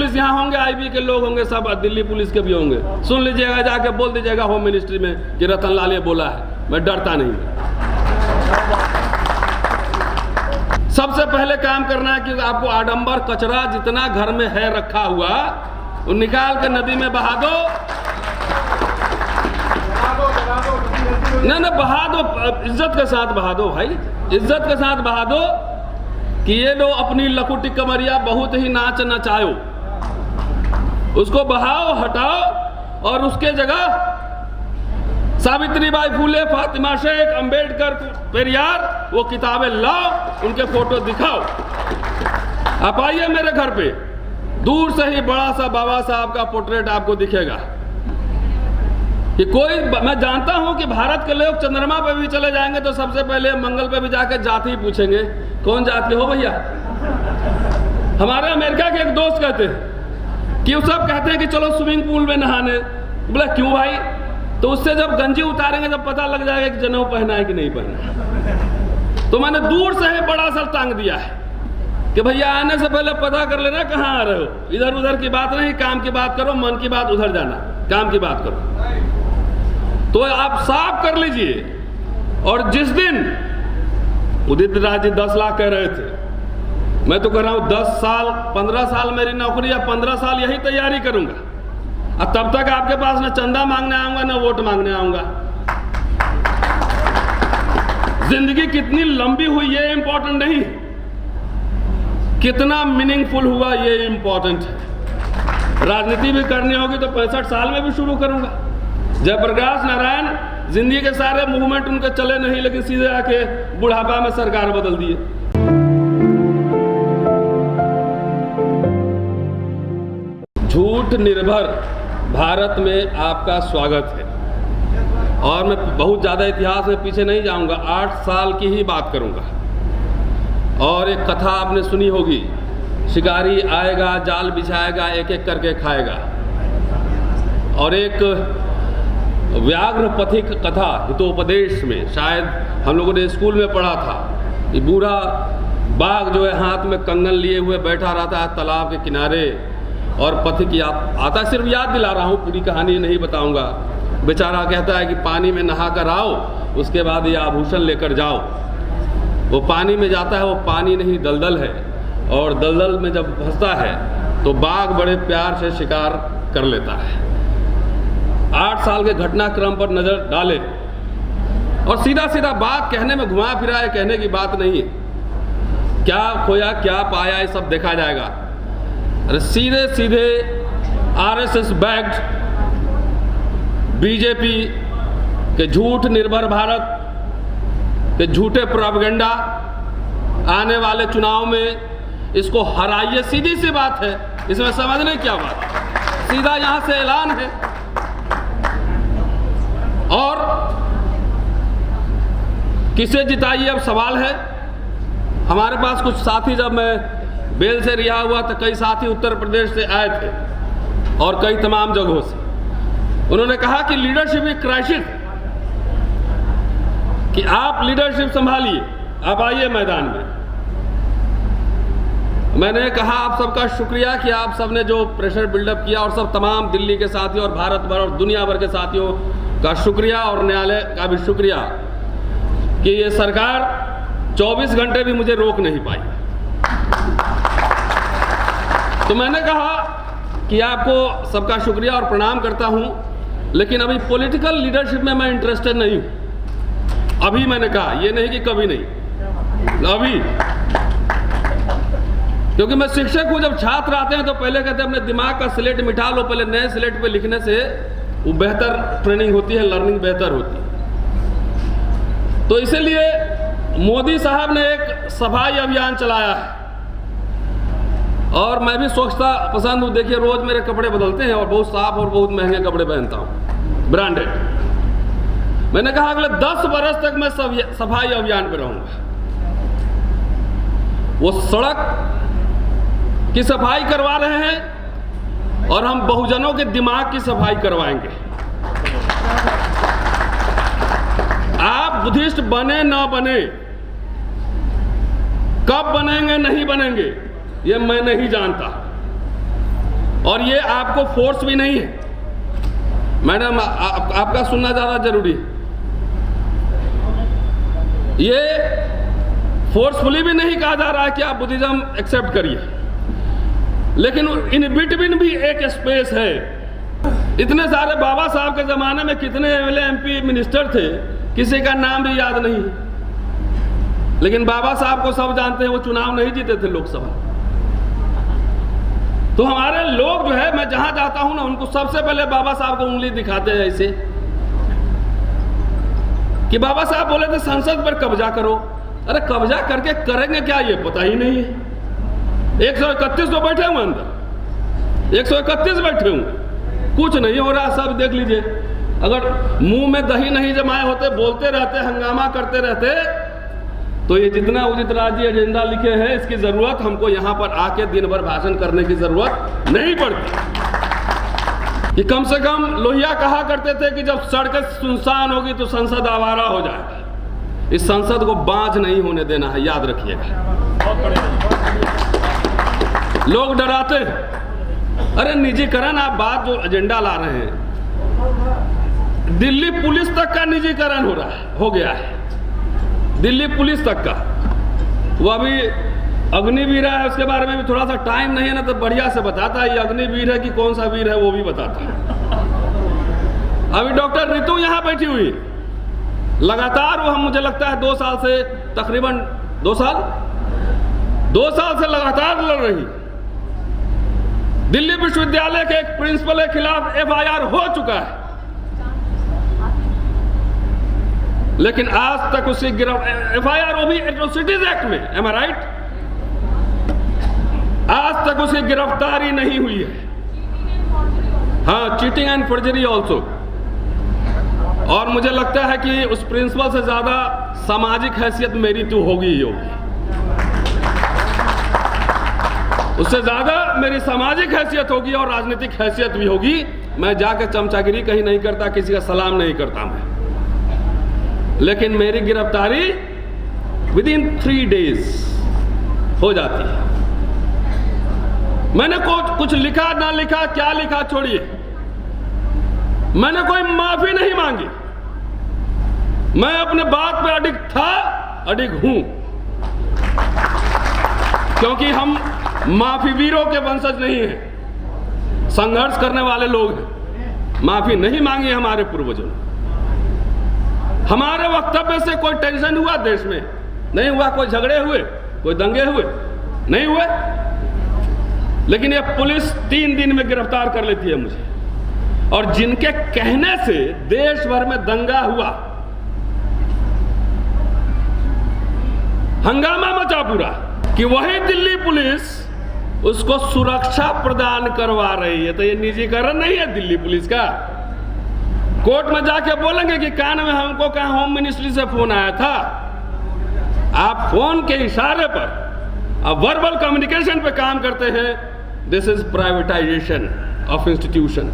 Police यहाँ होंगे, IB के लोग होंगे, सब दिल्ली पुलिस के भी होंगे। सुन लीजिएगा, जाके बोल दीजिएगा होम मिनिस्ट्री में कि रतन लाल ये बोला है, मैं डरता नहीं। सबसे पहले काम करना है कि आपको आडंबर कचरा जितना घर में है रखा हुआ, वो निकाल के नदी में बहा दो। ना बहा दो, इज्जत के साथ बहा दो भाई, इज्जत के साथ बहा दो कि ये लो अपनी लकुटी कमरिया बहुत ही नाच नचायो, उसको बहाओ, हटाओ और उसके जगह सावित्रीबाई फूले, फातिमा शेख, अंबेडकर, पेरियार वो किताबें लाओ, उनके फोटो दिखाओ। आप आइए मेरे घर पे, दूर से ही बड़ा सा बाबा साहब का पोर्ट्रेट आपको दिखेगा। कि कोई, मैं जानता हूं कि भारत के लोग चंद्रमा पे भी चले जाएंगे तो सबसे पहले मंगल पे भी जाकर जाति ही पूछेंगे, कौन जात के हो भैया। हमारे अमेरिका के एक दोस्त कहते हैं कि वो सब कहते हैं कि चलो स्विमिंग पूल में नहाने। बोला क्यों भाई? तो उससे जब गंजी उतारेंगे जब पता लग जाएगा कि जनेऊ पहना है कि नहीं पहना। तो मैंने दूर से ही बड़ा सा टांग दिया है कि भैया आने से पहले पता कर लेना कहाँ आ रहे हो, इधर उधर की बात नहीं, काम की बात करो, मन की बात उधर जाना, काम की बात करो। तो आप साफ कर लीजिए। और जिस दिन उदित राज जी 10 लाख कह रहे थे, मैं तो कह रहा हूं 10 साल 15 साल मेरी नौकरी या 15 साल यही तैयारी करूंगा, और तब तक आपके पास न चंदा मांगने आऊंगा न वोट मांगने आऊंगा। जिंदगी कितनी लंबी हुई ये इंपॉर्टेंट नहीं, कितना मीनिंगफुल हुआ ये इंपॉर्टेंट है। राजनीति भी करनी होगी तो 65 साल में भी शुरू करूंगा। जयप्रकाश नारायण जिंदगी के सारे मूवमेंट उनके चले नहीं, लेकिन सीधे आके बुढ़ापा में सरकार बदल दिए। झूठ निर्भर भारत में आपका स्वागत है। और मैं बहुत ज़्यादा इतिहास में पीछे नहीं जाऊंगा, 8 साल की ही बात करूंगा। और एक कथा आपने सुनी होगी, शिकारी आएगा, जाल बिछाएगा, एक एक करके खाएगा। और एक व्याघ्र पथिक कथा हितोपदेश में शायद हम लोगों ने स्कूल में पढ़ा था कि बूढ़ा बाघ जो है हाथ में कंगन लिए हुए बैठा रहता है तालाब के किनारे, और पथिक आता है, सिर्फ याद दिला रहा हूँ, पूरी कहानी नहीं बताऊंगा। बेचारा कहता है कि पानी में नहा कर आओ, उसके बाद ये आभूषण लेकर जाओ। वो पानी में जाता है, वो पानी नहीं दलदल है, और दलदल में जब फंसता है तो बाघ बड़े प्यार से शिकार कर लेता है। 8 साल के घटनाक्रम पर नजर डाले, और सीधा सीधा बात कहने में घुमा फिरा है, कहने की बात नहीं है। क्या खोया क्या पाया ये सब देखा जाएगा। अरे सीधे सीधे आरएसएस बैक्ड बीजेपी के झूठ निर्भर भारत के झूठे प्रोपेगेंडा, आने वाले चुनाव में इसको हराइए, सीधी सी बात है, इसमें समझने क्या बात, सीधा यहां से ऐलान है। और किसे जिताइए अब सवाल है। हमारे पास कुछ साथी, जब मैं बेल से रिहा हुआ तो कई साथी उत्तर प्रदेश से आए थे और कई तमाम जगहों से। उन्होंने कहा कि लीडरशिप की क्राइसिस, कि आप लीडरशिप संभालिए, आप आइए मैदान में। मैंने कहा आप सबका शुक्रिया कि आप सबने जो प्रेशर बिल्डअप किया, और सब तमाम दिल्ली के साथियों और भारत भर और दुनिया भर के साथियों का शुक्रिया, और न्यायालय का भी शुक्रिया कि ये सरकार 24 घंटे भी मुझे रोक नहीं पाई। तो मैंने कहा कि आपको सबका शुक्रिया और प्रणाम करता हूं, लेकिन अभी पॉलिटिकल लीडरशिप में मैं इंटरेस्टेड नहीं हूं। अभी मैंने कहा, ये नहीं कि कभी नहीं, अभी। क्योंकि मैं शिक्षक हूं, जब छात्र आते हैं तो पहले कहते हैं अपने दिमाग का स्लेट मिटा लो, पहले नए स्लेट पे लिखने से वो बेहतर ट्रेनिंग होती है, लर्निंग बेहतर होती है। तो इसीलिए मोदी साहब ने एक सफाई अभियान चलाया है, और मैं भी स्वच्छता पसंद हूँ। देखिए रोज मेरे कपड़े बदलते हैं और बहुत साफ और बहुत महंगे कपड़े पहनता हूँ, ब्रांडेड। मैंने कहा अगले 10 बरस तक मैं सफाई अभियान पे रहूंगा। वो सड़क की सफाई करवा रहे हैं और हम बहुजनों के दिमाग की सफाई करवाएंगे। आप बुद्धिस्ट बने ना बने, कब बनेंगे नहीं बनेंगे ये मैं नहीं जानता, और ये आपको फोर्स भी नहीं है। मैडम आपका सुनना ज़्यादा जरूरी है। ये फोर्सफुली भी नहीं कहा जा रहा है कि आप बुद्धिज्म एक्सेप्ट करिए, लेकिन इन बिटवीन भी एक स्पेस है। इतने सारे बाबा साहब के ज़माने में कितने एमएलए एमपी मिनिस्टर थे, किसी का नाम भी याद नहीं है, लेकिन बाबा साहब को सब जानते हैं, वो चुनाव नहीं जीते थे लोकसभा। तो हमारे लोग जो है, मैं जहां जाता हूं ना, उनको सबसे पहले बाबा साहब को उंगली दिखाते हैं ऐसे कि बाबा साहब बोले थे संसद पर कब्जा करो। अरे कब्जा करके करेंगे क्या, ये पता ही नहीं है। 131 तो बैठे हुए अंदर, 131 बैठे हुए, कुछ नहीं हो रहा। सब देख लीजिए, अगर मुंह में दही नहीं जमाए होते, बोलते रहते, हंगामा करते रहते, तो ये जितना उदित राज्य एजेंडा लिखे हैं, इसकी जरूरत हमको यहाँ पर आके दिन भर भाषण करने की जरूरत नहीं पड़ती। कि कम से कम लोहिया कहा करते थे कि जब सड़कें सुनसान होगी तो संसद आवारा हो जाएगा। इस संसद को बांझ नहीं होने देना है, याद रखिएगा। लोग डराते हैं, अरे निजीकरण, आप बात जो एजेंडा ला रहे हैं, दिल्ली पुलिस तक का निजीकरण हो गया है, दिल्ली पुलिस तक का। वो अभी अग्निवीर है, उसके बारे में भी थोड़ा सा टाइम नहीं है ना, तो बढ़िया से बताता है ये अग्निवीर है कि कौन सा वीर है, वो भी बताता है। अभी डॉक्टर रितु यहाँ बैठी हुई, लगातार वो, हम मुझे लगता है 2 साल से, तकरीबन 2 साल से लगातार लड़ रही। दिल्ली विश्वविद्यालय के एक प्रिंसिपल के खिलाफ FIR हो चुका है, लेकिन आज तक उसकी FIR, वो भी एट्रोसिटीज एक्ट में, एम आई राइट, आज तक उसकी गिरफ्तारी नहीं हुई है। हाँ, चीटिंग एंड फर्जरी ऑल्सो। और मुझे लगता है कि उस प्रिंसिपल से ज्यादा सामाजिक हैसियत मेरी तो होगी ही होगी, उससे ज्यादा मेरी सामाजिक हैसियत होगी और राजनीतिक हैसियत भी होगी। मैं जाकर चमचागिरी कहीं नहीं करता, किसी का सलाम नहीं करता मैं, लेकिन मेरी गिरफ्तारी विदिन 3 डेज हो जाती है। मैंने कुछ लिखा ना लिखा, क्या लिखा छोड़िए, मैंने कोई माफी नहीं मांगी। मैं अपने बात पे अडिग था, अडिग हूं, क्योंकि हम माफी वीरों के वंशज नहीं हैं, संघर्ष करने वाले लोग हैं। माफी नहीं मांगी हमारे पूर्वजों ने। हमारे वक्तव्य से कोई टेंशन हुआ देश में? नहीं हुआ। कोई झगड़े हुए, कोई दंगे हुए? नहीं हुए। लेकिन ये पुलिस 3 दिन में गिरफ्तार कर लेती है मुझे, और जिनके कहने से देश भर में दंगा हुआ, हंगामा मचा पूरा, कि वही दिल्ली पुलिस उसको सुरक्षा प्रदान करवा रही है। तो ये निजीकरण नहीं है दिल्ली पुलिस का। कोर्ट में जाके बोलेंगे कि कान में हमको कहा होम मिनिस्ट्री से फोन आया था। आप फोन के इशारे पर, आप वर्बल कम्युनिकेशन पे काम करते हैं। This is privatisation of institution.